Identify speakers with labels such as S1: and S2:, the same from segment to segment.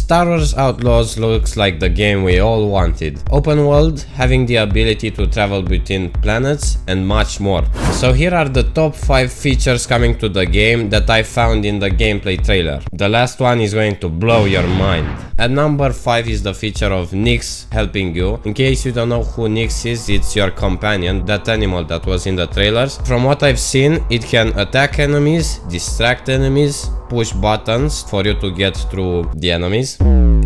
S1: Star Wars Outlaws looks like the game we all wanted. Open world, having the ability to travel between planets and much more. So here are the top 5 features coming to the game that I found in the gameplay trailer. The last one is going to blow your mind. At number 5 is the feature of Nyx helping you. In case you don't know who Nyx is, it's your companion, that animal that was in the trailers. From what I've seen, it can attack enemies, distract enemies, push buttons for you to get through the enemies.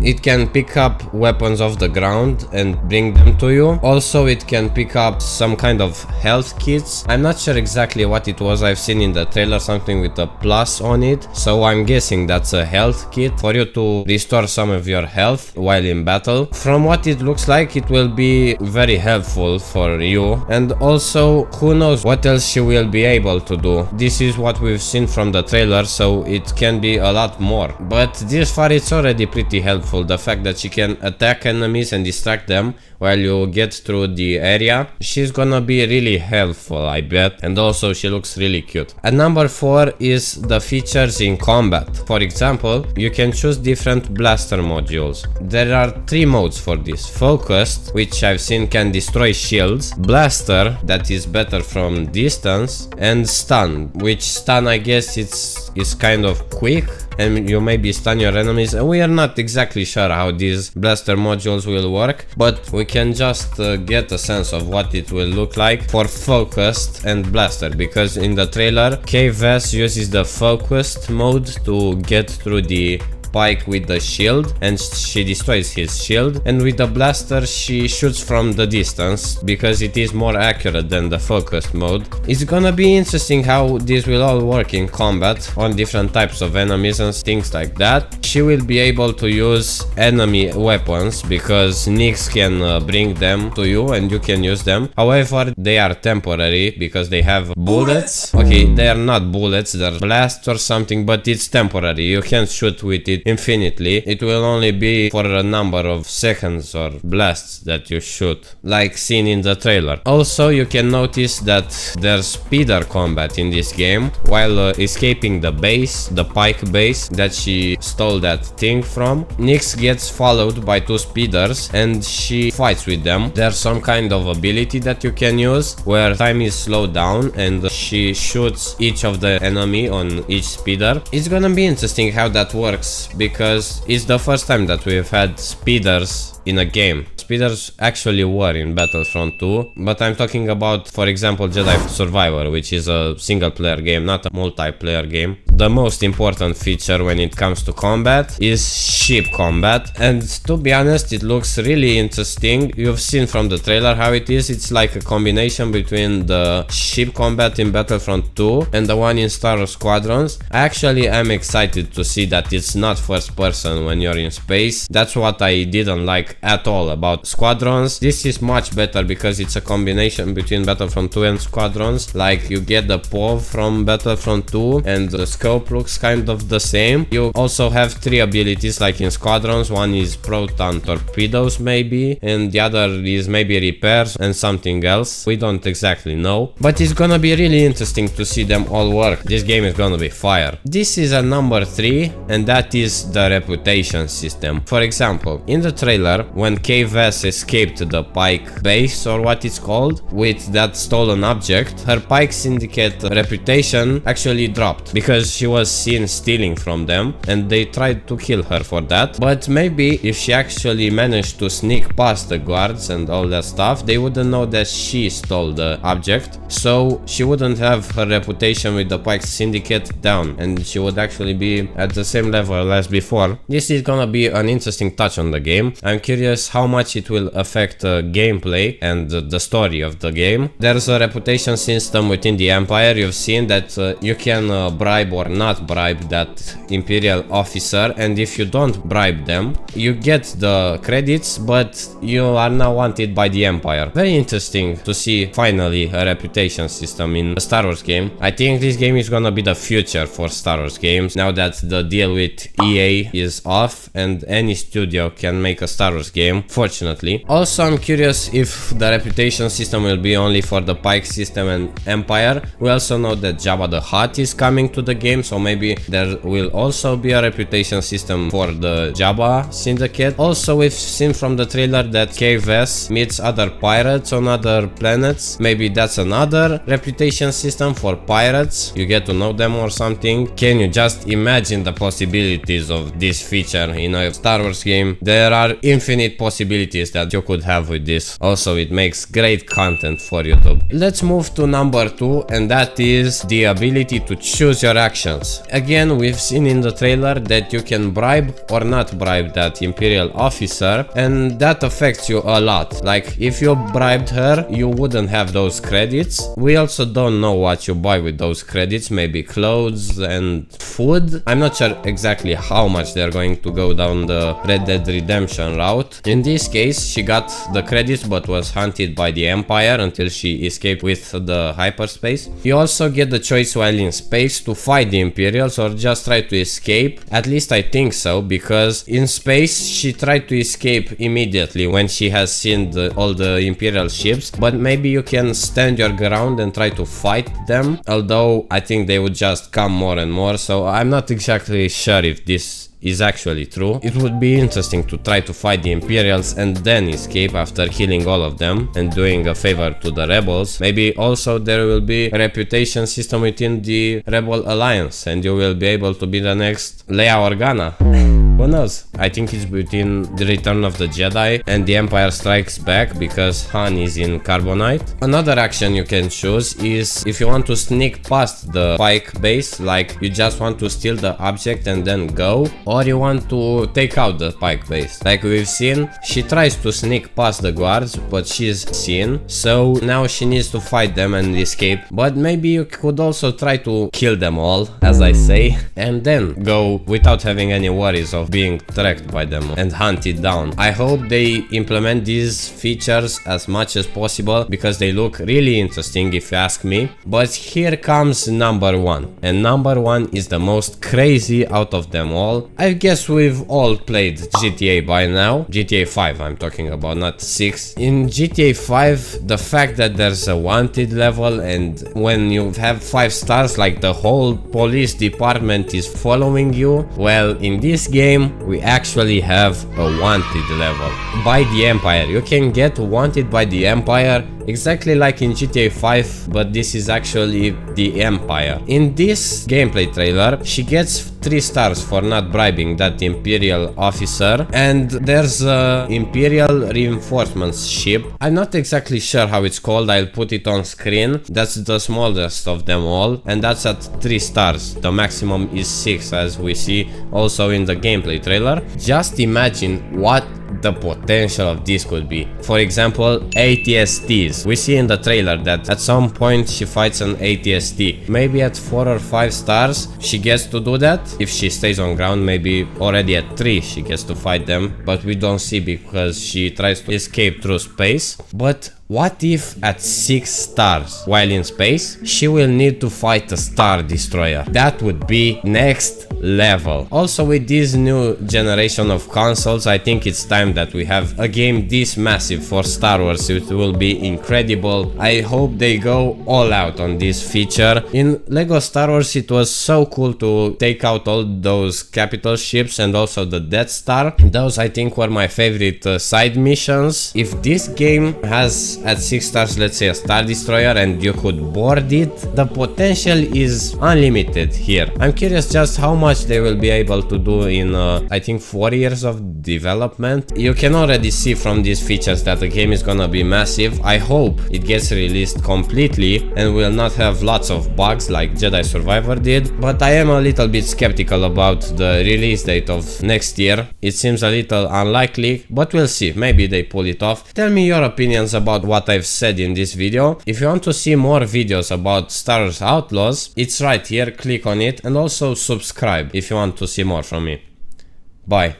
S1: It can pick up weapons off the ground and bring them to you. Also, it can pick up some kind of health kits. I'm not sure exactly what it was. I've seen in the trailer something with a plus on it, so I'm guessing that's a health kit for you to restore some of your health while in battle. From what it looks like, it will be very helpful for you, and also who knows what else she will be able to do. This is what we've seen from the trailer, so it can be a lot more, but this far it's already pretty helpful. The fact that she can attack enemies and distract them while you get through the area, she's gonna be really helpful, I bet. And also she looks really cute. At number 4 is the features in combat. For example, you can choose different blaster modules. There are 3 modes for this: focused, which I've seen can destroy shields; blaster, that is better from distance; and stun, which stun, I guess is kind of quick and you maybe stun your enemies. We are not exactly sure how these blaster modules will work, but we can just get a sense of what it will look like for focused and blaster, because in the trailer KVS uses the focused mode to get through the Pike with the shield and she destroys his shield, and with the blaster she shoots from the distance because it is more accurate than the focused mode. It's gonna be interesting how this will all work in combat on different types of enemies and things like that. She will be able to use enemy weapons because Nyx can bring them to you and you can use them. However, they are temporary because they have bullets. Okay, they are not bullets, they're blasts or something, but it's temporary. You can't shoot with it infinitely. It will only be for a number of seconds or blasts that you shoot, like seen in the trailer. Also, you can notice that there's speeder combat in this game. While escaping the base, the Pike base that she stole that thing from, Nyx gets followed by 2 speeders and she fights with them. There's some kind of ability that you can use where time is slowed down and she shoots each of the enemy on each speeder. It's gonna be interesting how that works, because it's the first time that we've had speeders in a game. Speeders actually were in Battlefront 2, but I'm talking about, for example, Jedi Survivor, which is a single player game, not a multiplayer game. The most important feature when it comes to combat is ship combat, and to be honest, it looks really interesting. You've seen from the trailer how it is. It's like a combination between the ship combat in Battlefront 2 and the one in Star Wars Squadrons. Actually, I'm excited to see that it's not first person when you're in space. That's what I didn't like at all about Squadrons. This is much better because it's a combination between Battlefront 2 and Squadrons. Like, you get the POV from Battlefront 2 and the scope looks kind of the same. You also have 3 abilities like in Squadrons. One is proton torpedoes maybe, and the other is maybe repairs and something else. We don't exactly know, but it's gonna be really interesting to see them all work. This game is gonna be fire. This is a number 3, and that is the reputation system. For example, in the trailer, when KVS escaped the Pike base, or what it's called, with that stolen object, her Pike Syndicate reputation actually dropped because she was seen stealing from them and they tried to kill her for that. But maybe if she actually managed to sneak past the guards and all that stuff, they wouldn't know that she stole the object, so she wouldn't have her reputation with the Pike Syndicate down and she would actually be at the same level as before. This is gonna be an interesting touch on the game. I'm curious how much it will affect gameplay and the story of the game. There's a reputation system within the Empire. You've seen that you can bribe or not bribe that Imperial officer, and if you don't bribe them, you get the credits, but you are now wanted by the Empire. Very interesting to see finally a reputation system in a Star Wars game. I think this game is gonna be the future for Star Wars games, now that the deal with EA is off and any studio can make a Star Wars game. Fortunately, unfortunately. Also, I'm curious if the reputation system will be only for the Pike system and Empire. We also know that Jabba the Hutt is coming to the game, so maybe there will also be a reputation system for the Jabba Syndicate. Also, we've seen from the trailer that KVS meets other pirates on other planets. Maybe that's another reputation system for pirates. You get to know them or something. Can you just imagine the possibilities of this feature in a Star Wars game? There are infinite possibilities that you could have with this. Also, it makes great content for YouTube. Let's move to number 2, and that is the ability to choose your actions. Again, we've seen in the trailer that you can bribe or not bribe that Imperial officer, and that affects you a lot. Like, if you bribed her, you wouldn't have those credits. We also don't know what you buy with those credits, maybe clothes and food. I'm not sure exactly how much they're going to go down the Red Dead Redemption route. In this case, she got the credits but was hunted by the Empire until she escaped with the hyperspace. You also get the choice while in space to fight the Imperials or just try to escape. At least I think so, because in space she tried to escape immediately when she has seen all the Imperial ships, but maybe you can stand your ground and try to fight them, although I think they would just come more and more, so I'm not exactly sure if this is actually true. It would be interesting to try to fight the Imperials and then escape after killing all of them and doing a favor to the rebels. Maybe also there will be a reputation system within the Rebel Alliance and you will be able to be the next Leia Organa. Who knows? I think it's between the Return of the Jedi and the Empire Strikes Back, because Han is in Carbonite. Another action you can choose is if you want to sneak past the Pike base, like you just want to steal the object and then go, or you want to take out the Pike base. Like we've seen, she tries to sneak past the guards, but she's seen, so now she needs to fight them and escape. But maybe you could also try to kill them all, as I say, and then go without having any worries of being tracked by them and hunted down. I hope they implement these features as much as possible, because they look really interesting if you ask me. But here comes number 1, and number 1 is the most crazy out of them all. I guess we've all played GTA by now. GTA 5 I'm talking about, not 6. In GTA 5, the fact that there's a wanted level, and when you have 5 stars, like the whole police department is following you. Well, in this game we actually have a wanted level by the Empire. You can get wanted by the Empire exactly like in GTA 5, but this is actually the Empire. In this gameplay trailer, she gets 3 stars for not bribing that Imperial officer, and there's a Imperial reinforcements ship. I'm not exactly sure how it's called, I'll put it on screen. That's the smallest of them all, and that's at 3 stars. The maximum is 6, as we see also in the gameplay trailer. Just imagine what the potential of this could be. For example, ATSTs. We see in the trailer that at some point she fights an ATST. Maybe at 4 or 5 stars she gets to do that. If she stays on ground, maybe already at 3 she gets to fight them, but we don't see because she tries to escape through space. But what if at 6 stars while in space she will need to fight a Star Destroyer? That would be next level. Also, with this new generation of consoles, I think it's time that we have a game this massive for Star Wars. It will be incredible. I hope they go all out on this feature. In Lego Star Wars it was so cool to take out all those capital ships and also the Death Star. Those I think were my favorite side missions. If this game has at 6 stars, let's say, a Star Destroyer and you could board it, the potential is unlimited here. I'm curious just how much they will be able to do in I think 4 years of development. You can already see from these features that the game is gonna be massive. I hope it gets released completely and will not have lots of bugs like Jedi Survivor did, but I am a little bit skeptical about the release date of next year. It seems a little unlikely, but we'll see, maybe they pull it off. Tell me your opinions about what I've said in this video. If you want to see more videos about Star Wars Outlaws, it's right here, click on it, and also subscribe if you want to see more from me. Bye.